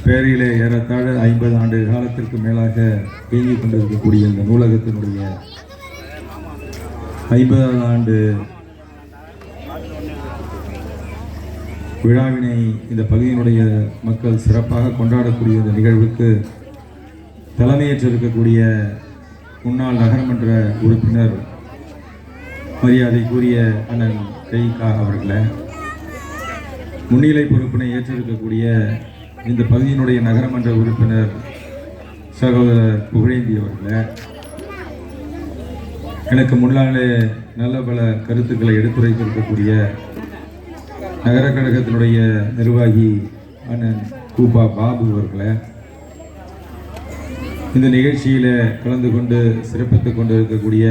பேரையிலே ஏறத்தாழ 50 ஆண்டு காலத்திற்கு மேலாக இயங்கிக் கொண்டிருக்கக்கூடிய இந்த நூலகத்தினுடைய 50வது ஆண்டு விழாவினை இந்த பகுதியினுடைய மக்கள் சிறப்பாக கொண்டாடக்கூடிய இந்த நிகழ்வுக்கு தலைமையேற்றிருக்கக்கூடிய முன்னாள் நகரமன்ற உறுப்பினர் மரியாதைக்குரிய அண்ணன் கைகா அவர்களை, முன்னிலை பொறுப்பினை ஏற்றிருக்கக்கூடிய இந்த பகுதியினுடைய நகரமன்ற உறுப்பினர் சகோதரர் புகழேந்தி அவர்களை, எனக்கு முன்னாலே நல்ல பல கருத்துக்களை எடுத்துரைத்திருக்கக்கூடிய நகர கழகத்தினுடைய நிர்வாகி அண்ணன் கூபா பாபு அவர்களை, இந்த நிகழ்ச்சியில் கலந்து கொண்டு சிறப்பித்துக் கொண்டு இருக்கக்கூடிய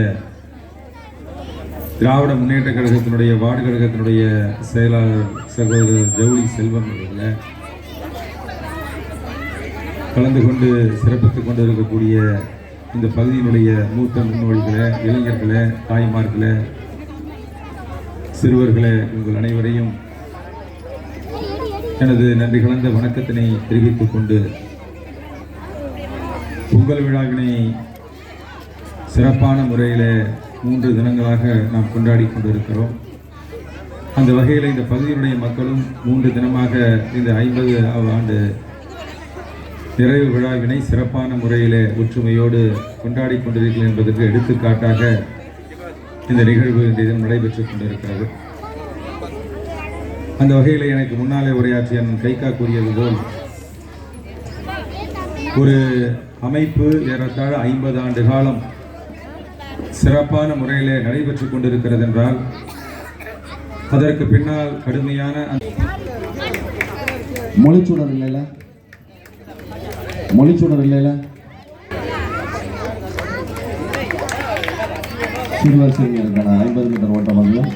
திராவிட முன்னேற்ற கழகத்தினுடைய வார்டு கழகத்தினுடைய செயலாளர் சகோதரர் ஜவுளி செல்வம் அவர்களை, கலந்து கொண்டு சிறப்பித்துக் கொண்டு இருக்கக்கூடிய இந்த பகுதியினுடைய மூத்த முன்னோடிகளை, இளைஞர்களை, தாய்மார்களை, சிறுவர்களை, உங்கள் அனைவரையும் எனது நன்றி கலந்த வணக்கத்தினை தெரிவித்துக் கொண்டு பொங்கல் விழாவினை சிறப்பான முறையில் 3 தினங்களாக நாம் கொண்டாடி கொண்டிருக்கிறோம். அந்த வகையில் இந்த பகுதியினுடைய மக்களும் 3 தினமாக இந்த 50வது ஆண்டு நிறைவு விழாவினை சிறப்பான முறையில் ஒற்றுமையோடு கொண்டாடி கொண்டிருக்கிறேன் என்பதற்கு எடுத்துக்காட்டாக இந்த நிகழ்வு இந்த தினம் நடைபெற்றுக் கொண்டிருக்கிறது. அந்த வகையில் எனக்கு முன்னாலே உரையாற்றிய கைகா கூறியது போல், ஒரு அமைப்பு ஏறத்தாழ 50 ஆண்டு காலம் சிறப்பான முறையில் நடைபெற்றுக் கொண்டிருக்கிறது என்றால் அதற்கு பின்னால் கடுமையான மொழிச்சூழல் இல்லைல்ல சிறுவர் சிறுமியருக்கான 50 மீட்டர் ஓட்ட பந்தயம்